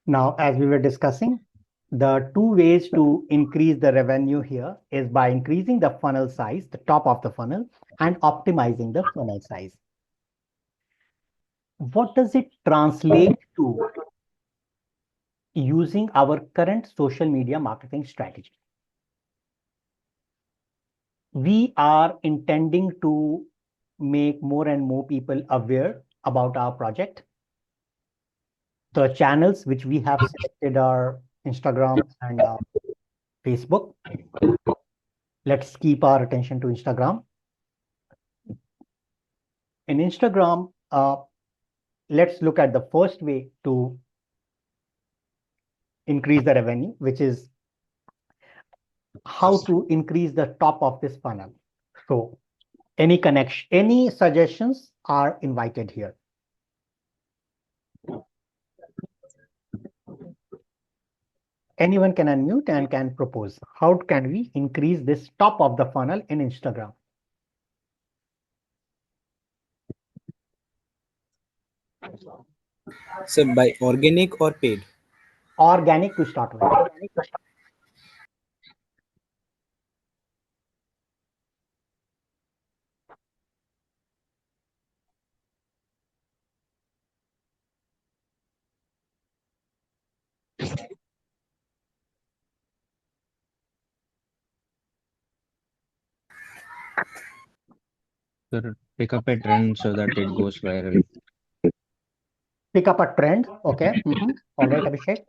Now, as we were discussing, the two ways to increase the revenue here is by increasing the funnel size, the top of the funnel, and optimizing the funnel size. What does it translate to using our current social media marketing strategy? We are intending to make more and more people aware about our project. The channels which we have selected are Instagram and Facebook. Let's keep our attention to Instagram. In Instagram, let's look at the first way to increase the revenue, which is how to increase the top of this funnel. So any connection, any suggestions are invited here. Anyone can unmute and can propose. How can we increase this top of the funnel in Instagram? So by organic or paid? Organic to start with. Sir, pick up a trend so that it goes viral. Pick up a trend. Okay. All right, Abhishek.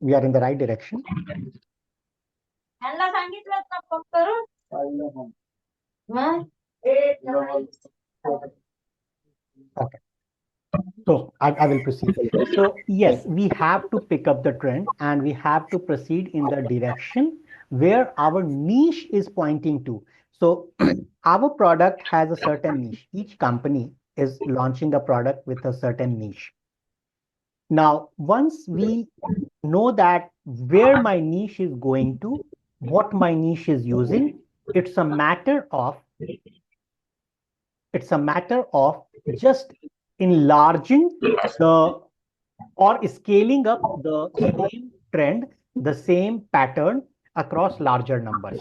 We are in the right direction. Okay. So I will proceed. So yes, we have to pick up the trend and we have to proceed in the direction where our niche is pointing to. So our product has a certain niche. Each company is launching a product with a certain niche. Now, once we know that where my niche is going to, what my niche is using, it's a matter of just enlarging the or scaling up the same trend, the same pattern across larger numbers.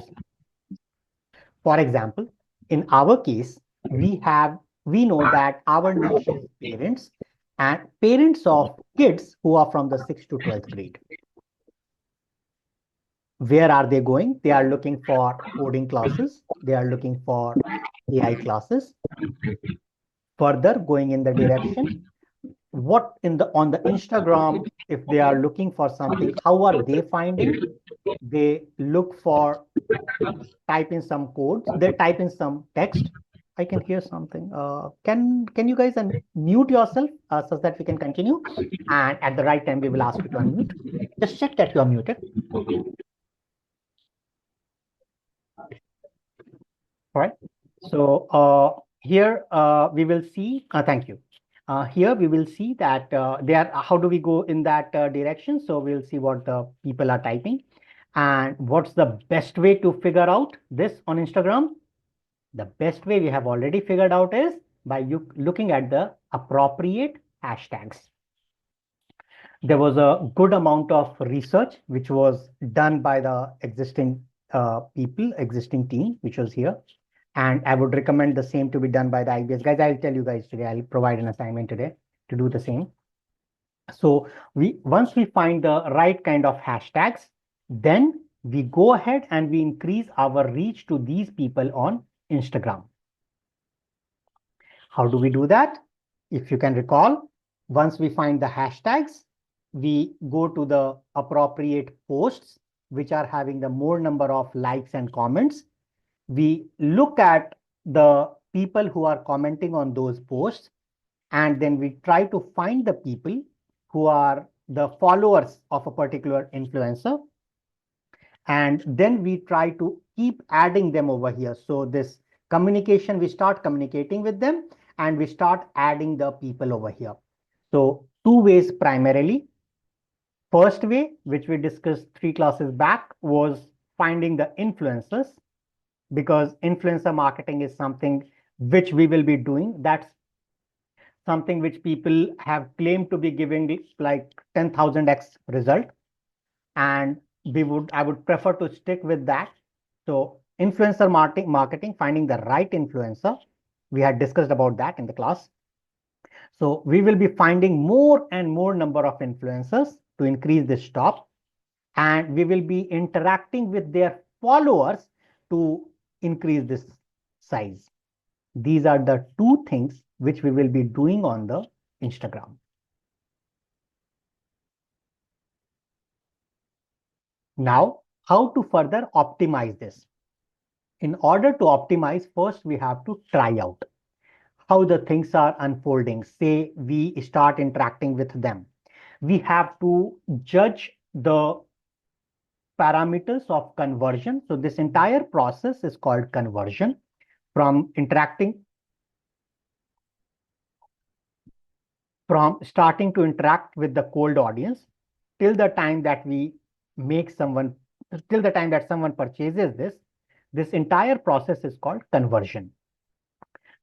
For example, in our case, we know that our niche is parents and parents of kids who are from the 6th to 12th grade. Where are they going? They are looking for coding classes. They are looking for AI classes. Further, going in the direction, what on the Instagram, if they are looking for something, how are they finding? They look for, type in some codes, they type in some text. I can hear something. Can you guys mute yourself so that we can continue? And at the right time, we will ask you to unmute. Just check that you are muted. All right. So here we will see, thank you. Here we will see that how do we go in that direction? So we'll see what the people are typing. And what's the best way to figure out this on Instagram? The best way we have already figured out is by you looking at the appropriate hashtags. There was a good amount of research which was done by the existing existing team, which was here. And I would recommend the same to be done by the IBS guys. I'll tell you guys today, I'll provide an assignment today to do the same. So once we find the right kind of hashtags, then we go ahead and we increase our reach to these people on Instagram. How do we do that? If you can recall, once we find the hashtags, we go to the appropriate posts, which are having the more number of likes and comments. We look at the people who are commenting on those posts, and then we try to find the people who are the followers of a particular influencer. And then we try to keep adding them over here. So this communication, we start communicating with them and we start adding the people over here. So two ways primarily. First way, which we discussed 3 classes back, was finding the influencers, because influencer marketing is something which we will be doing. That's something which people have claimed to be giving like 10,000x result. And I would prefer to stick with that. So influencer marketing, finding the right influencer. We had discussed about that in the class. So we will be finding more and more number of influencers to increase this top. And we will be interacting with their followers to increase this size. These are the two things which we will be doing on the Instagram. Now, how to further optimize this? In order to optimize, first we have to try out how the things are unfolding. Say we start interacting with them. We have to judge the parameters of conversion. So this entire process is called conversion, from starting to interact with the cold audience till the time that someone purchases this entire process is called conversion.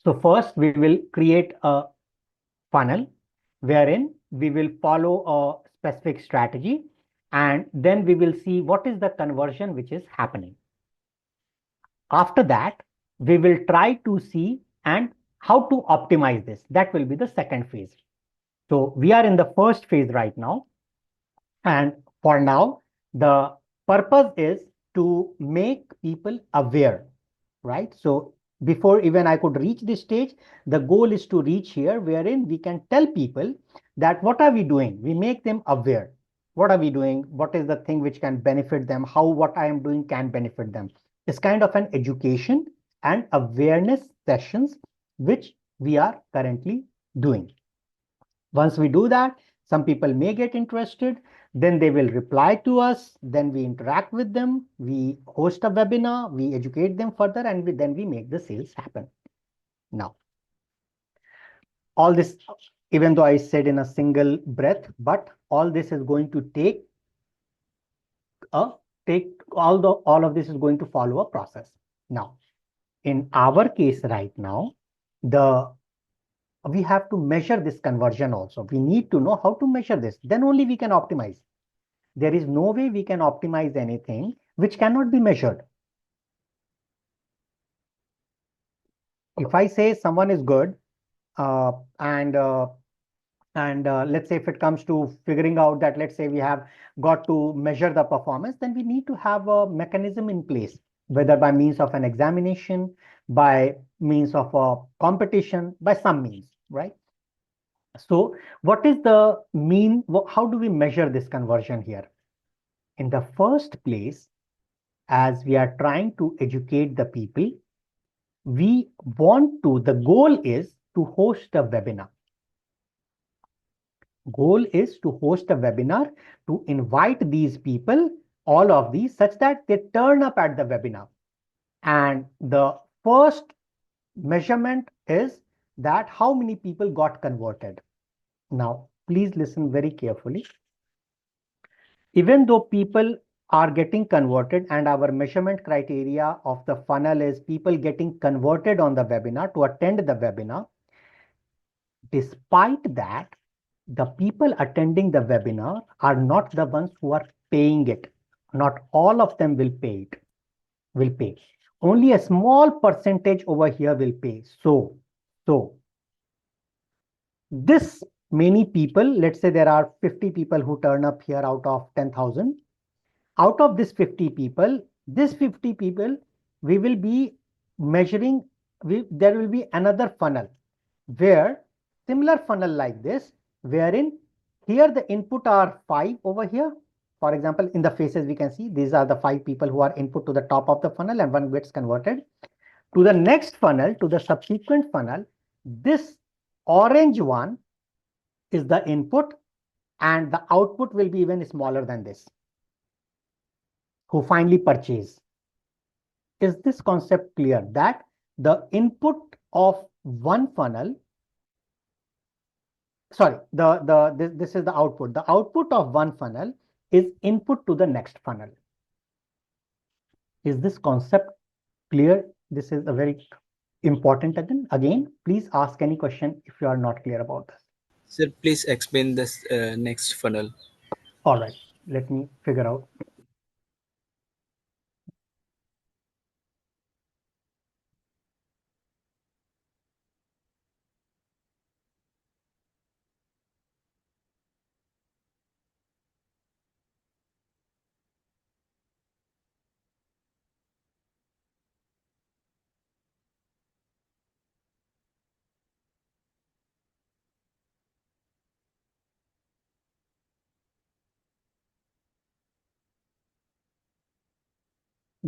So first we will create a funnel wherein we will follow a specific strategy, and then we will see what is the conversion which is happening. After that, we will try to see and how to optimize this. That will be the second phase. So we are in the first phase right now. And for now, the purpose is to make people aware, right? So before even I could reach this stage, the goal is to reach here, wherein we can tell people that what are we doing? We make them aware. What are we doing? What is the thing which can benefit them? How what I am doing can benefit them. It's kind of an education and awareness sessions which we are currently doing. Once we do that, some people may get interested, then they will reply to us, then we interact with them, we host a webinar, we educate them further, and then we make the sales happen. Now, all this, even though I said in a single breath, but all this is going to all of this is going to follow a process. Now, in our case right now, we have to measure this conversion also. We need to know how to measure this. Then only we can optimize. There is no way we can optimize anything which cannot be measured. If I say someone is good, and let's say if it comes to figuring out that, let's say we have got to measure the performance, then we need to have a mechanism in place, whether by means of an examination, by means of a competition, by some means, right? So what is the mean? How do we measure this conversion here? In the first place, as we are trying to educate the people, the goal is to host a webinar. Goal is to host a webinar, to invite these people, all of these, such that they turn up at the webinar. And the first measurement is that how many people got converted. Now, please listen very carefully. Even though people are getting converted, and our measurement criteria of the funnel is people getting converted on the webinar to attend the webinar, despite that, the people attending the webinar are not the ones who are paying it. Not all of them will pay. Only a small percentage over here will pay. So this many people, let's say there are 50 people who turn up here out of 10,000. Out of this 50 people, we will be measuring, there will be another funnel where similar funnel like this, wherein here the input are 5 over here. For example, in the faces, we can see these are the 5 people who are input to the top of the funnel, and one gets converted. To the next funnel, to the subsequent funnel, this orange one is the input, and the output will be even smaller than this, who finally purchase. Is this concept clear? That the input of one funnel, sorry, this is the output. The output of one funnel is input to the next funnel. Is this concept clear? This is a very important again, please ask any question if you are not clear about this. Sir, please explain this next funnel. All right, let me figure out.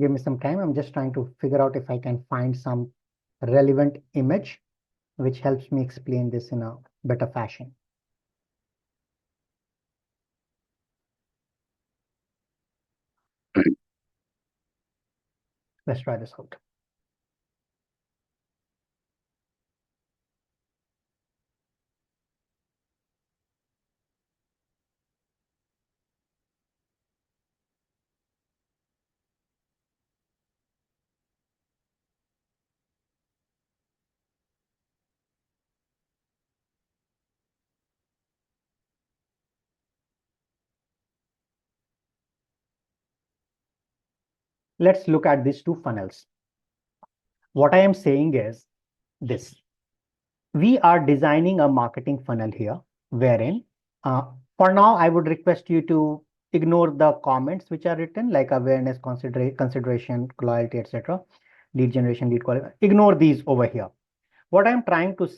Give me some time. I'm just trying to figure out if I can find some relevant image which helps me explain this in a better fashion. Let's try this out. Let's look at these two funnels. What I am saying is this. We are designing a marketing funnel here, wherein for now, I would request you to ignore the comments which are written, like awareness, consideration, loyalty, etc. Lead generation, lead quality. Ignore these over here. What I'm trying to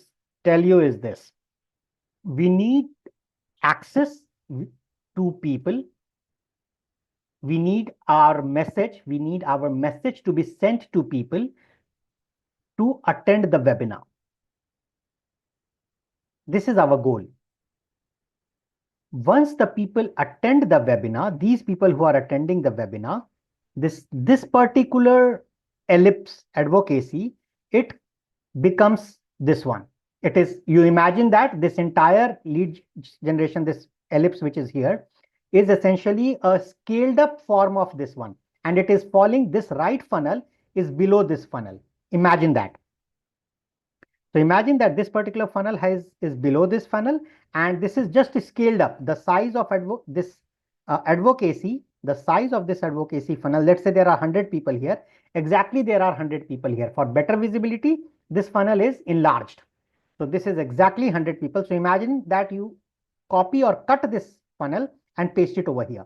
tell you is this. We need access to people. We need our message. We need our message to be sent to people to attend the webinar. This is our goal. Once the people attend the webinar, these people who are attending the webinar, this particular ellipse advocacy, it becomes this one. It is, you imagine that this entire lead generation, this ellipse which is here, is essentially a scaled up form of this one. And it is falling, this right funnel is below this funnel. Imagine that. So imagine that this particular funnel is below this funnel, and this is just scaled up. The size of this advocacy, the size of this advocacy funnel, let's say there are 100 people here. Exactly, there are 100 people here. For better visibility, this funnel is enlarged. So this is exactly 100 people. So imagine that you copy or cut this funnel and paste it over here.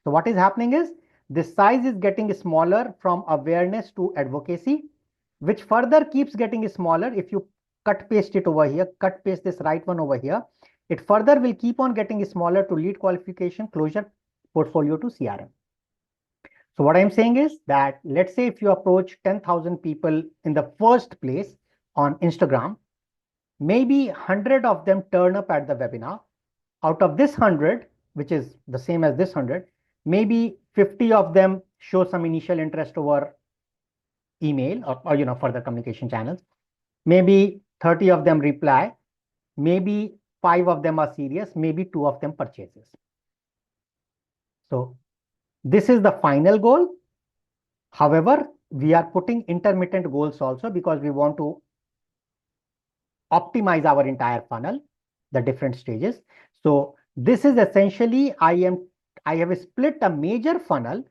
So what is happening is this size is getting smaller from awareness to advocacy, which further keeps getting smaller if you cut paste it over here, cut paste this right one over here. It further will keep on getting smaller to lead qualification, closure, portfolio to CRM. So what I'm saying is that let's say if you approach 10,000 people in the first place on Instagram, maybe 100 of them turn up at the webinar. Out of this 100, which is the same as this 100, maybe 50 of them show some initial interest over email or further communication channels. Maybe 30 of them reply, maybe 5 of them are serious, maybe 2 of them purchases. So this is the final goal. However, we are putting intermittent goals also because we want to optimize our entire funnel, the different stages. So this is essentially, I have split a major funnel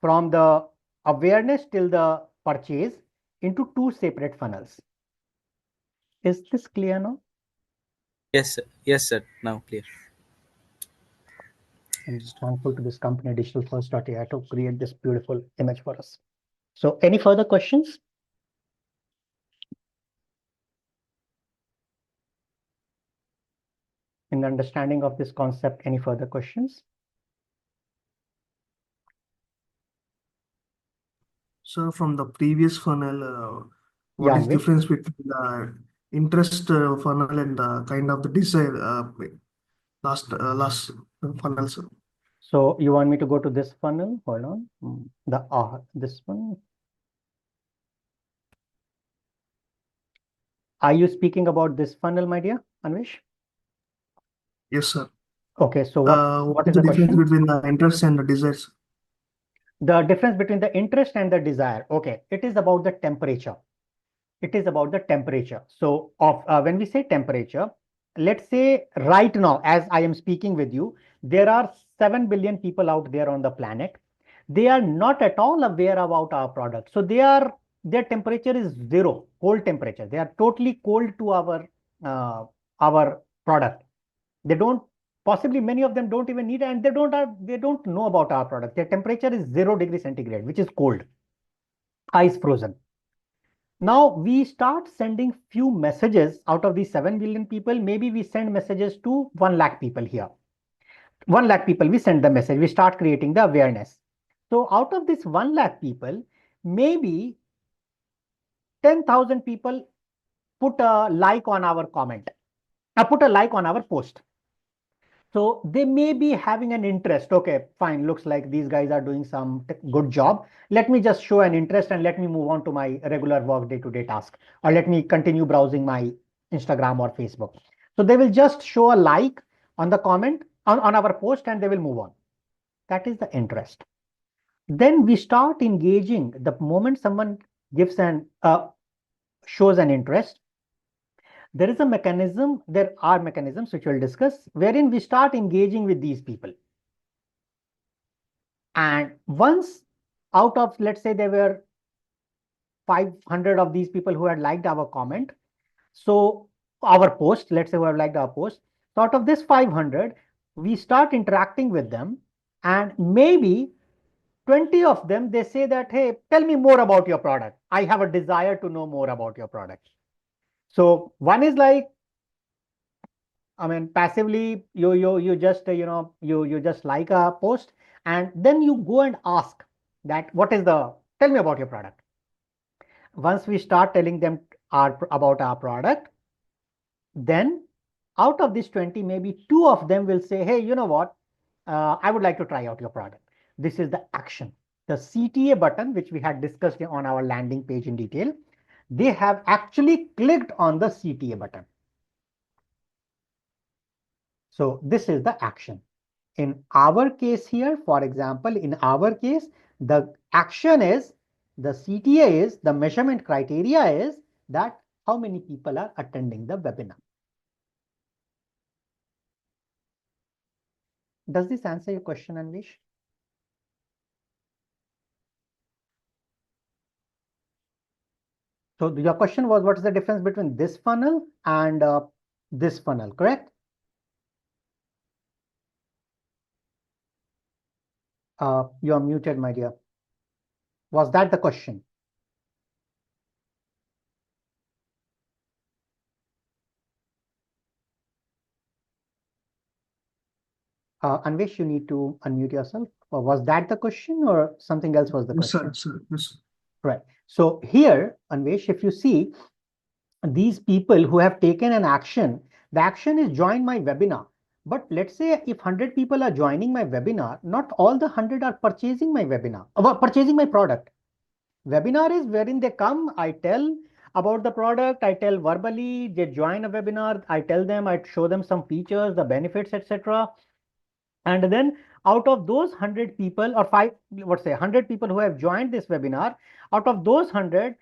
from the awareness till the purchase into 2 separate funnels. Is this clear now? Yes, sir. Yes, sir. Now clear. I'm thankful to this company, digitalfirst.ai, to create this beautiful image for us. So any further questions? In the understanding of this concept, any further questions? So from the previous funnel, what Yeah, is difference between the interest funnel and the kind of the desire last funnel, sir? So you want me to go to this funnel? Hold on. This one. Are you speaking about this funnel, my dear Anvish? Yes, sir. Okay, so what is the difference between the interest and the desires? The difference between the interest and the desire. Okay, it is about the temperature. it is about the temperature. So when we say temperature, let's say right now, as I am speaking with you, there are 7 billion people out there on the planet. They are not at all aware about our product. So their temperature is zero, cold temperature. They are totally cold to our product. They don't, possibly many of them don't even need it, and they don't know about our product. Their temperature is 0 degrees centigrade, which is cold, ice frozen. Now we start sending few messages out of these 7 billion people. Maybe we send messages to 1 lakh people here. 1 lakh people, we send the message. We start creating the awareness. So out of this 1 lakh people, maybe 10,000 people put a like on our comment, put a like on our post. So they may be having an interest. Okay, fine. Looks like these guys are doing some good job. Let me just show an interest and let me move on to my regular work day-to-day task, or let me continue browsing my Instagram or Facebook. So they will just show a like on the comment on our post and they will move on. That is the interest. Then we start engaging. The moment someone gives shows an interest, there is a mechanism, there are mechanisms which we'll discuss, wherein we start engaging with these people. And once out of, let's say there were 500 of these people who had liked our comment, so our post, let's say who have liked our post, so out of this 500, we start interacting with them, and maybe 20 of them, they say that, hey, tell me more about your product. I have a desire to know more about your product. So one is like, I mean, passively, you just you just like a post, and then you go and ask that tell me about your product. Once we start telling them about our product, then out of these 20, maybe 2 of them will say, hey, you know what? I would like to try out your product. This is the action. The CTA button, which we had discussed on our landing page in detail, they have actually clicked on the CTA button. So this is the action. In our case here, for example, in our case, the action is, the CTA is, the measurement criteria is that how many people are attending the webinar. Does this answer your question, Anvesh? So your question was, what is the difference between this funnel and this funnel, correct? You are muted, my dear. Was that the question? Anvesh, you need to unmute yourself. Or was that the question or something else was the Yes, question? sir. Yes, sir. Right. So here, Anvesh, if you see these people who have taken an action, the action is join my webinar. But let's say if 100 people are joining my webinar, not all the 100 are purchasing my webinar, purchasing my product. Webinar is wherein they come, I tell about the product, I tell verbally, they join a webinar, I tell them, I show them some features, the benefits, etc. And then out of those 100 people, or 100 people who have joined this webinar, out of those 100,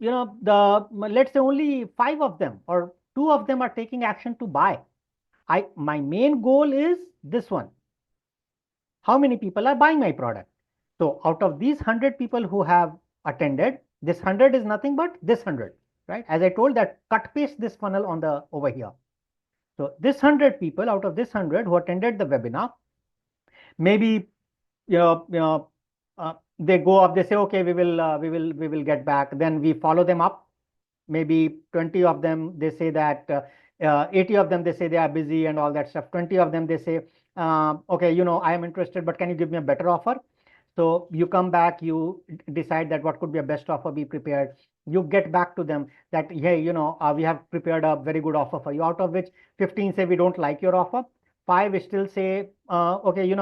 let's say only 5 of them or 2 of them are taking action to buy. My main goal is this one. How many people are buying my product? So out of these 100 people who have attended, this 100 is nothing but this 100, right? As I told, that cut paste this funnel on the over here. So this 100 people out of this 100 who attended the webinar, maybe they go up, they say, okay, we will get back. Then we follow them up. Maybe 20 of them, they say that 80 of them, they say they are busy and all that stuff. 20 of them, they say, okay, I am interested, but can you give me a better offer? So you come back, you decide that what could be a best offer, be prepared. You get back to them that, hey, we have prepared a very good offer for you, out of which 15 say we don't like your offer. 5 still say, okay,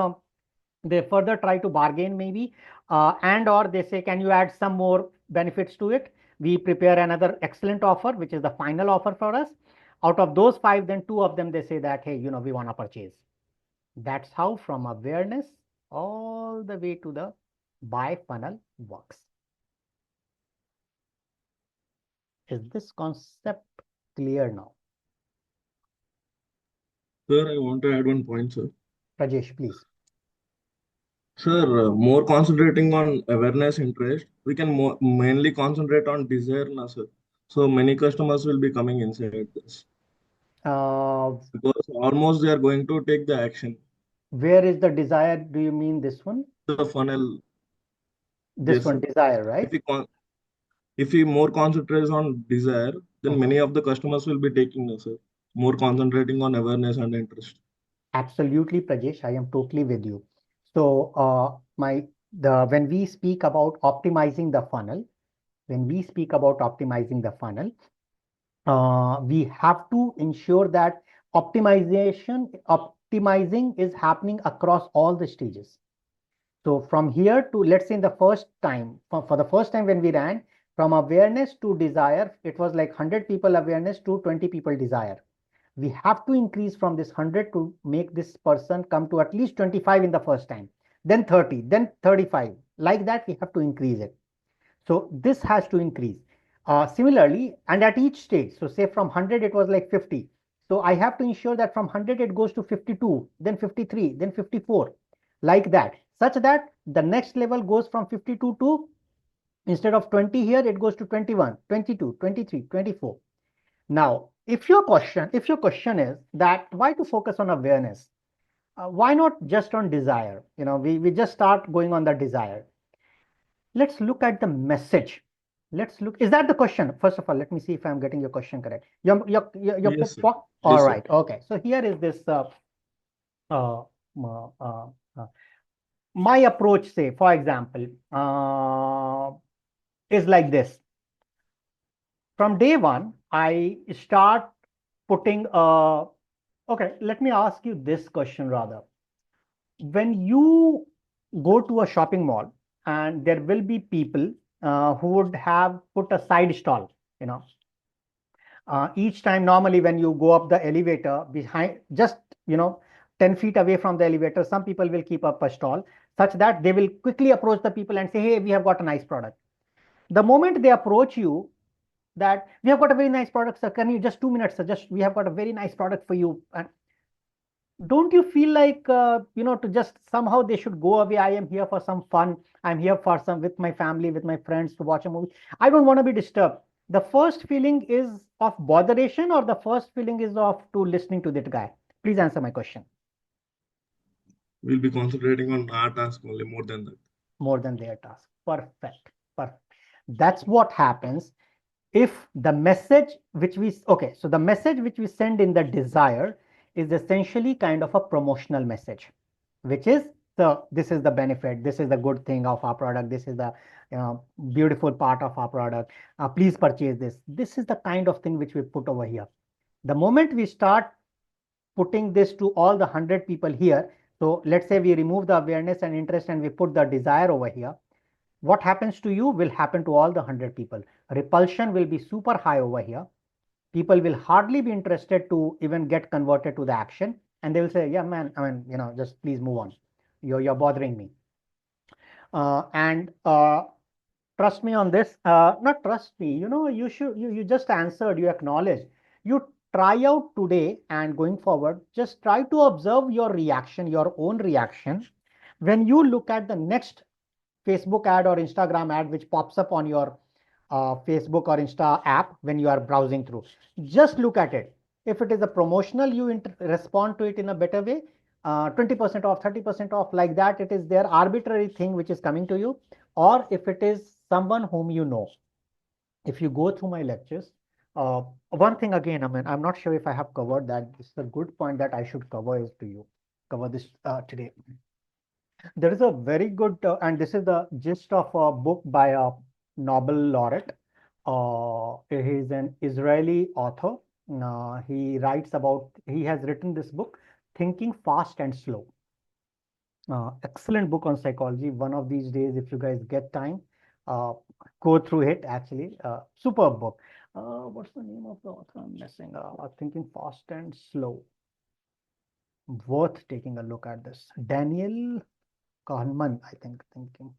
they further try to bargain maybe, and or they say, can you add some more benefits to it? We prepare another excellent offer, which is the final offer for us. Out of those 5, then 2 of them, they say that, hey, we want to purchase. That's how from awareness all the way to the buy funnel works. Is this concept clear now? Sir, I want to add one point, sir. Rajesh, please. Sir, more concentrating on awareness interest, we can mainly concentrate on desire, na, sir. So many customers will be coming inside this because almost they are going to take the action. Where is the desire? Do you mean this one? The funnel, This yes, one, sir. desire, right? If we more concentrate on desire, then many of the customers will be taking us, sir. More concentrating on awareness and interest. Absolutely, Prajesh. I am totally with you. So, when we speak about optimizing the funnel, we have to ensure that optimizing is happening across all the stages. So from here to, let's say in the first time, for the first time when we ran, from awareness to desire, it was like 100 people awareness to 20 people desire. We have to increase from this 100 to make this person come to at least 25 in the first time, then 30, then 35. Like that, we have to increase it. So this has to increase. Similarly, and at each stage, so say from 100, it was like 50. So I have to ensure that from 100, it goes to 52, then 53, then 54, like that, such that the next level goes from 52 to, instead of 20 here, it goes to 21, 22, 23, 24. Now, if your question is that why to focus on awareness, why not just on desire? We just start going on the desire. Let's look at the message. Is that the question? First of all, let me see if I'm getting your question correct. Yes, sir. All Yes, right. sir. Okay. So here is this. My approach, say, for example, is like this. From day one, I start putting. Okay. Let me ask you this question rather. When you go to a shopping mall, and there will be people who would have put a side stall, each time normally when you go up the elevator, behind just 10 feet away from the elevator, some people will keep up a stall such that they will quickly approach the people and say, hey, we have got a nice product. The moment they approach you, that we have got a very nice product, sir, can you just 2 minutes, sir, we have got a very nice product for you. And don't you feel like to just somehow they should go away? I am here for some fun, I'm here for some, with my family, with my friends, to watch a movie. I don't want to be disturbed. The first feeling is of botheration, or the first feeling is of to listening to that guy? Please answer my question. We'll be concentrating on our task only more than that. More than their task. Perfect. That's what happens if the message which we send in the desire is essentially kind of a promotional message, which is this is the benefit, this is the good thing of our product, this is the beautiful part of our product, please purchase this. This is the kind of thing which we put over here. The moment we start putting this to all the 100 people here, so let's say we remove the awareness and interest and we put the desire over here, what happens to you will happen to all the 100 people. Repulsion will be super high over here. People will hardly be interested to even get converted to the action, and they will say, yeah, man, I mean, just please move on. You're bothering me. And trust me on this, not trust me, you just answered, you acknowledged. You try out today and going forward, just try to observe your reaction, your own reaction. When you look at the next Facebook ad or Instagram ad which pops up on your Facebook or Insta app when you are browsing through, just look at it. If it is a promotional, you respond to it in a better way. 20% off, 30% off, like that, it is their arbitrary thing which is coming to you. Or if it is someone whom you know. If you go through my lectures, one thing again, I mean, I'm not sure if I have covered that. This is a good point that I should cover this today. There is a very good, and this is the gist of a book by a Nobel laureate. He's an Israeli author. He has written this book, Thinking Fast and Slow. Excellent book on psychology. One of these days, if you guys get time, go through it, actually. Superb book. What's the name of the author? I'm missing. Thinking Fast and Slow. Worth taking a look at this. Daniel Kahneman, I think, Thinking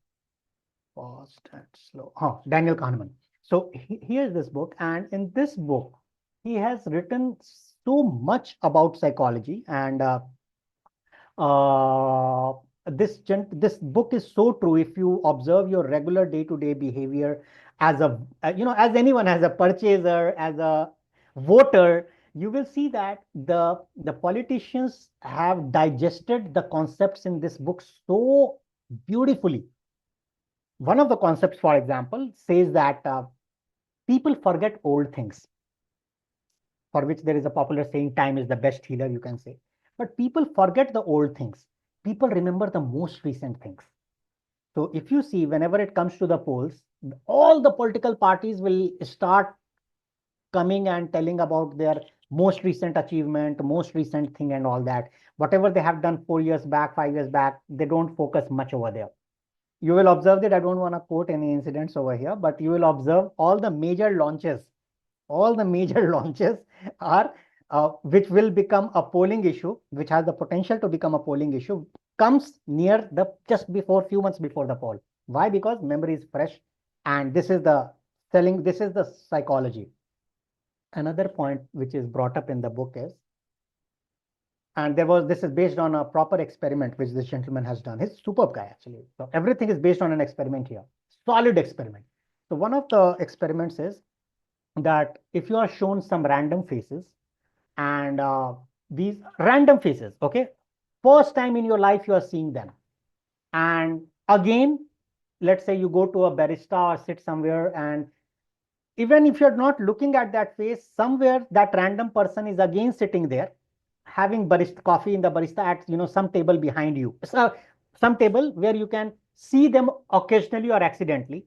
Fast and Slow. Daniel Kahneman. So here's this book, and in this book, he has written so much about psychology, and this book is so true. If you observe your regular day-to-day behavior as a as anyone, as a purchaser, as a voter, you will see that the politicians have digested the concepts in this book so beautifully. One of the concepts, for example, says that people forget old things, for which there is a popular saying, time is the best healer, you can say. But people forget the old things. People remember the most recent things. So if you see, whenever it comes to the polls, all the political parties will start coming and telling about their most recent achievement, most recent thing and all that. Whatever they have done 4 years back, 5 years back, they don't focus much over there. You will observe that I don't want to quote any incidents over here, but you will observe all the major launches are which will become a polling issue, which has the potential to become a polling issue, comes near the just before, few months before the poll. Why? Because memory is fresh, and this is the psychology. Another point which is brought up in the book is, and this is based on a proper experiment which this gentleman has done. He's a superb guy, actually. So everything is based on an experiment here, solid experiment. So one of the experiments is that if you are shown some random faces, and these random faces, okay, first time in your life you are seeing them, and again, let's say you go to a barista or sit somewhere, and even if you're not looking at that face, somewhere that random person is again sitting there having barista coffee in the barista at some table behind you, so some table where you can see them occasionally or accidentally.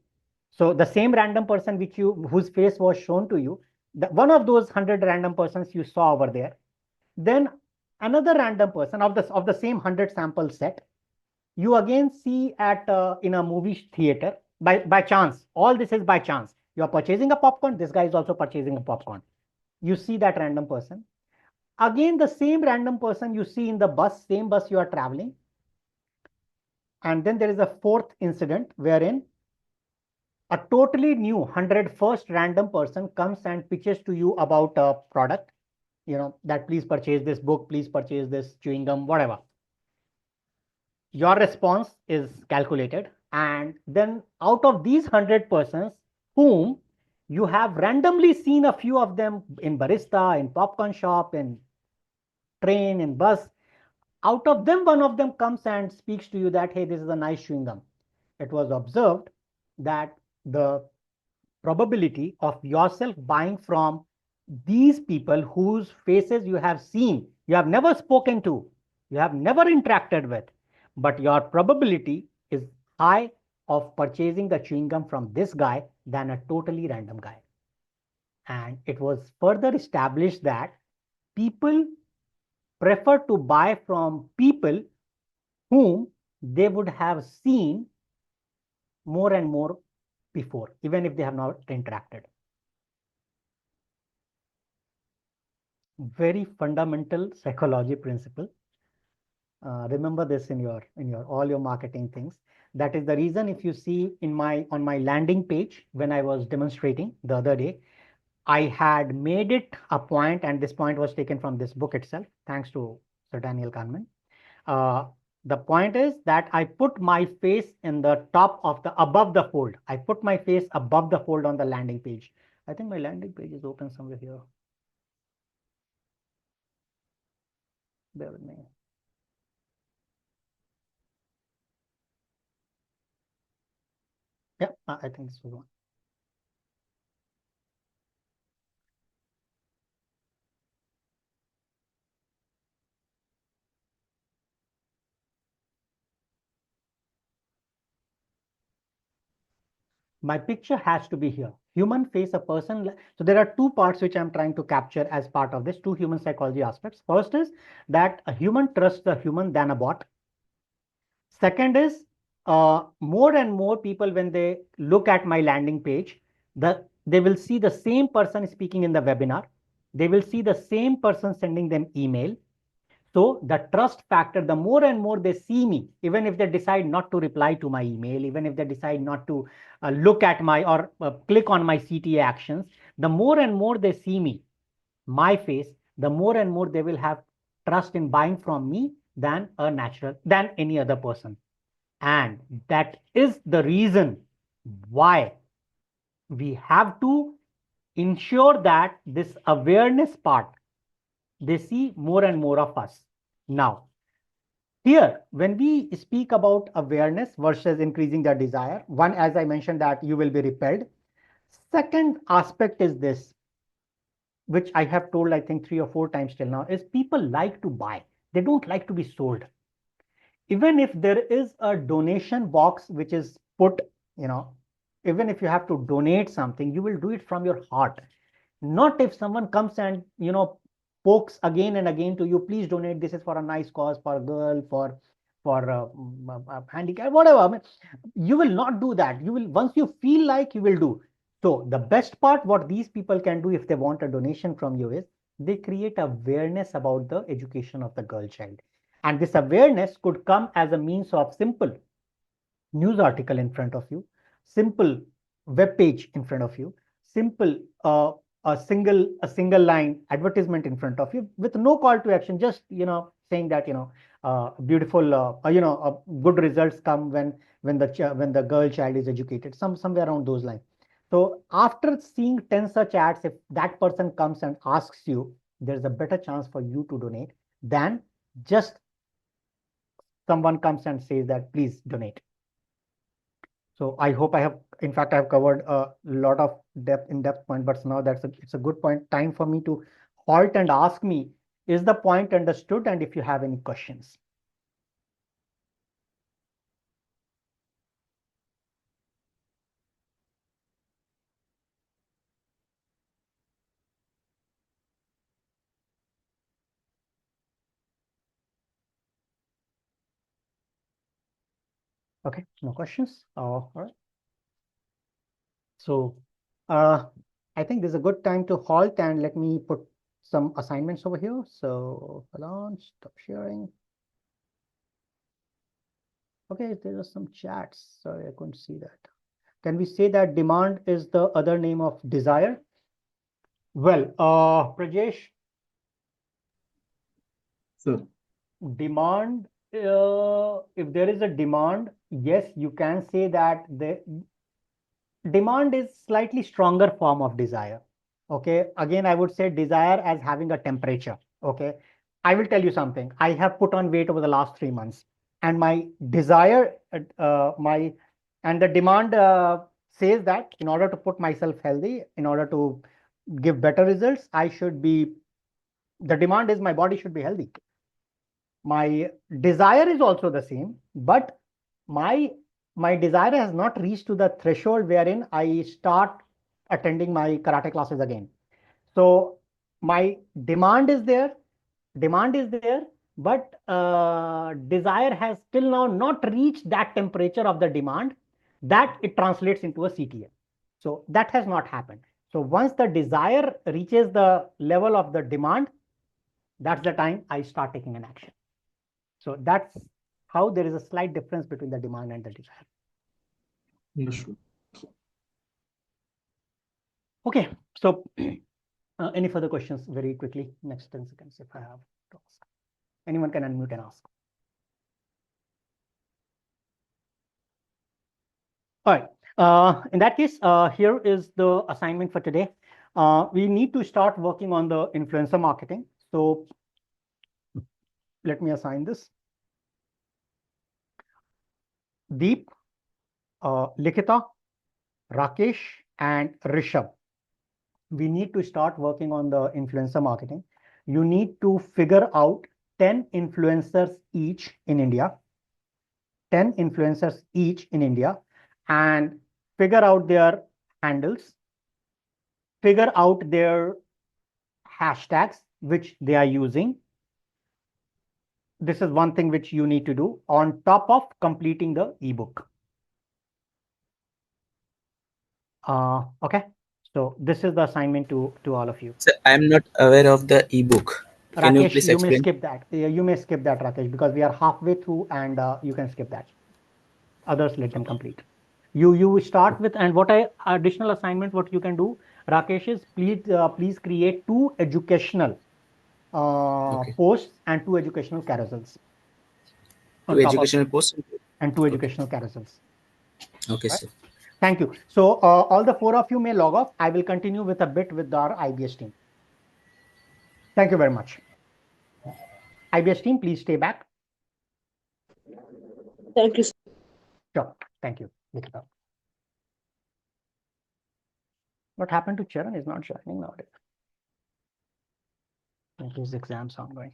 So the same random person whose face was shown to you, one of those 100 random persons you saw over there, then another random person of the same 100 sample set, you again see at in a movie theater by chance. All this is by chance. You are purchasing a popcorn. This guy is also purchasing a popcorn. You see that random person. Again, the same random person you see in the bus, same bus you are traveling. And then there is a fourth incident wherein a totally new 101st random person comes and pitches to you about a product, that please purchase this book, please purchase this chewing gum, whatever. Your response is calculated. And then out of these 100 persons whom you have randomly seen a few of them in barista, in popcorn shop, in train, in bus, out of them, one of them comes and speaks to you that, hey, this is a nice chewing gum. It was observed that the probability of yourself buying from these people whose faces you have seen, you have never spoken to, you have never interacted with, but your probability is high of purchasing the chewing gum from this guy than a totally random guy. And it was further established that people prefer to buy from people whom they would have seen more and more before, even if they have not interacted. Very fundamental psychology principle. Remember this in your all your marketing things. That is the reason, if you see on my landing page when I was demonstrating the other day, I had made it a point, and this point was taken from this book itself, thanks to Sir Daniel Kahneman. The point is that I put my face in the top of above the fold. I put my face above the fold on the landing page. I think my landing page is open somewhere here. Bear with me. Yeah, I think this was one. My picture has to be here. Human face, a person. So there are two parts which I'm trying to capture as part of this, two human psychology aspects. First is that a human trusts the human than a bot. Second is more and more people, when they look at my landing page, they will see the same person speaking in the webinar. They will see the same person sending them email. So the trust factor, the more and more they see me, even if they decide not to reply to my email, even if they decide not to look at my or click on my CTA actions, the more and more they see me, my face, the more and more they will have trust in buying from me than any other person. And that is the reason why we have to ensure that this awareness part, they see more and more of us. Now, here, when we speak about awareness versus increasing their desire, one, as I mentioned, that you will be repelled. Second aspect is this, which I have told, I think 3 or 4 times till now, is people like to buy. They don't like to be sold. Even if there is a donation box which is put, even if you have to donate something, you will do it from your heart. Not if someone comes and, pokes again and again to you, please donate, this is for a nice cause, for a girl, for handicap, whatever. I mean, you will not do that. You will, once you feel like, you will do. So the best part, what these people can do if they want a donation from you, is they create awareness about the education of the girl child. And this awareness could come as a means of simple news article in front of you, simple web page in front of you, simple a single line advertisement in front of you with no call to action, just saying that beautiful good results come when the girl child is educated, somewhere around those lines. So after seeing 10 such ads, if that person comes and asks you, there's a better chance for you to donate than just someone comes and says that please donate. So I hope I have, in fact, I have covered a lot of in-depth point, but now it's a good point, time for me to halt and ask me, is the point understood? And if you have any questions. Okay, no questions. All right. So I think this is a good time to halt, and let me put some assignments over here. So hold on, stop sharing. Okay, there are some chats. Sorry, I couldn't see that. Can we say that demand is the other name of desire? Well, Prajesh, Sir. demand, if there is a demand, yes, you can say that the demand is slightly stronger form of desire. Okay, again, I would say desire as having a temperature. Okay, I will tell you something. I have put on weight over the last 3 months, and my desire, and the demand says that in order to put myself healthy, in order to give better results, the demand is my body should be healthy. My desire is also the same, but my desire has not reached to the threshold wherein I start attending my karate classes again. So my demand is there, but desire has till now not reached that temperature of the demand that it translates into a CTA. So that has not happened. So once the desire reaches the level of the demand, that's the time I start taking an action. So that's how there is a slight difference between the demand and the desire. Understood. Okay, so any further questions very quickly? Next 10 seconds if I have to ask. Anyone can unmute and ask. All right, in that case, here is the assignment for today. We need to start working on the influencer marketing. So let me assign this. Deep, Likita, Rakesh, and Rishabh. We need to start working on the influencer marketing. You need to figure out 10 influencers each in India, 10 influencers each in India, and figure out their handles, figure out their hashtags which they are using. This is one thing which you need to do on top of completing the ebook. Okay, so this is the assignment to all of you. Sir, I am not aware of the ebook. Can you Rakesh, please you may explain? skip that. You may skip that, Rakesh, because we are halfway through, and you can skip that. Others, let them complete. You start with, and what additional assignment what you can do, Rakesh, is please create 2 educational Okay. posts and 2 educational carousels on To top of, educational post. and 2 Okay. educational carousels. Okay, Right. sir. Thank you. So all the 4 of you may log off. I will continue with a bit with our IBS team. Thank you very much. IBS team, please stay back. Thank you. Sure. Thank you. Nikita. What happened to Charan is not shining nowadays. Maybe his exams ongoing.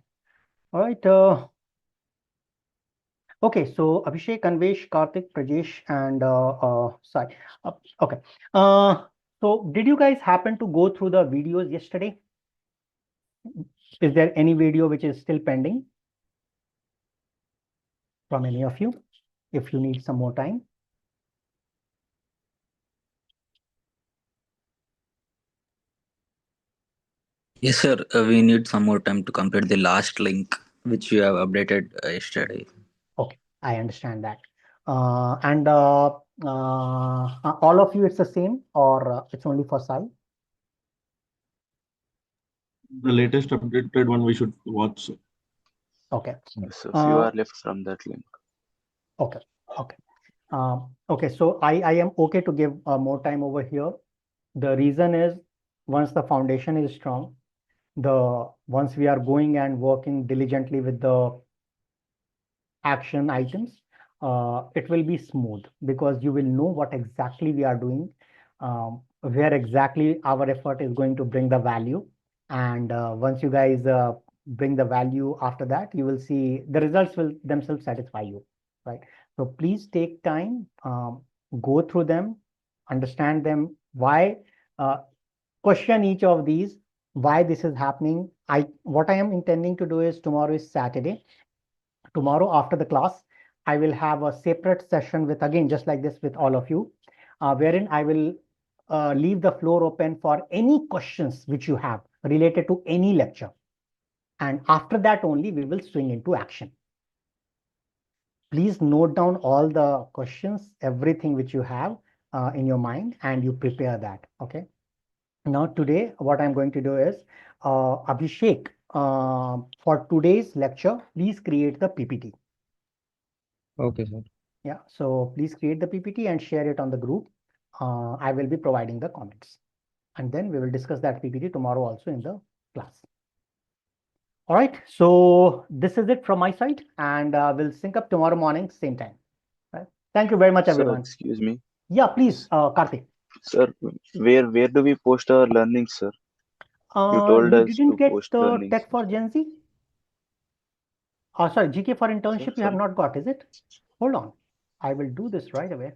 All right. Okay. So Abhishek, Anvesh, Karthik, Prajesh, and Sai. Okay. So did you guys happen to go through the videos yesterday? Is there any video which is still pending from any of you? If you need some more time. Yes, sir. We need some more time to complete the last link which you have updated yesterday. Okay, I understand that. And all of you, it's the same, or it's only for Sai? The latest updated one we should watch. Okay. Yes, a few are left from that link. Okay. Okay. Okay. So I am okay to give more time over here. The reason is, once the foundation is strong, once we are going and working diligently with the action items, it will be smooth, because you will know what exactly we are doing, where exactly our effort is going to bring the value. And once you guys bring the value, after that, you will see the results will themselves satisfy you, right? So please take time, go through them, understand them, why, question each of these, why this is happening. What I am intending to do is, tomorrow is Saturday. Tomorrow after the class, I will have a separate session with, again, just like this with all of you, wherein I will leave the floor open for any questions which you have related to any lecture. And after that only, we will swing into action. Please note down all the questions, everything which you have in your mind, and you prepare that. Okay. Now today, what I'm going to do is, Abhishek, for today's lecture, please create the PPT. Okay, sir. Yeah, so please create the PPT and share it on the group. I will be providing the comments, and then we will discuss that PPT tomorrow also in the class. All right, so this is it from my side, and we'll sync up tomorrow morning, same time. Right? Thank you very much, Sir, everyone. excuse me. Yeah, please, Karthik. Sir, where do we post our learnings, sir? You told You us didn't to get post the learnings. Tech for Gen Z? Sorry, GK for internship you have sorry. not got, is it? Hold on, I will do this right away.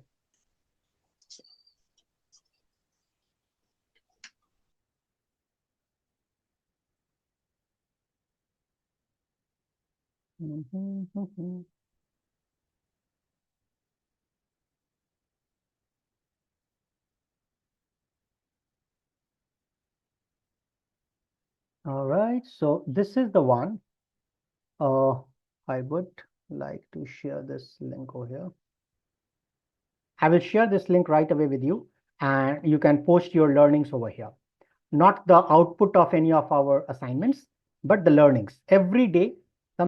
All right, so this is the one. I would like to share this link over here. I will share this link right away with you, and you can post your learnings over here. Not the output of any of our assignments, but the learnings. Every day